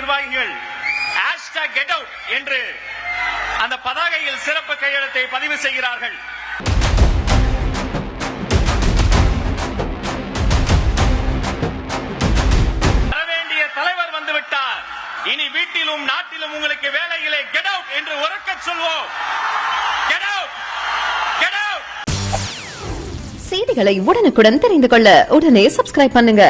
நிர்வாகிகள் #GetOut என்று அந்த பதாகையில் சிறப்பு கையெழுத்தை பதிவு செய்கிறார்கள். வரவேண்டிய தலைவர் வந்துவிட்டார். இனி வீட்டிலும் நாட்டிலும் உங்களுக்கு வேலையிலே GetOut என்று உரக்கச் சொல்வோம். GetOut, GetOut. செய்திகளை உடனுக்குடன் தெரிந்து கொள்ள உடனே சப்ஸ்கிரைப் பண்ணுங்க.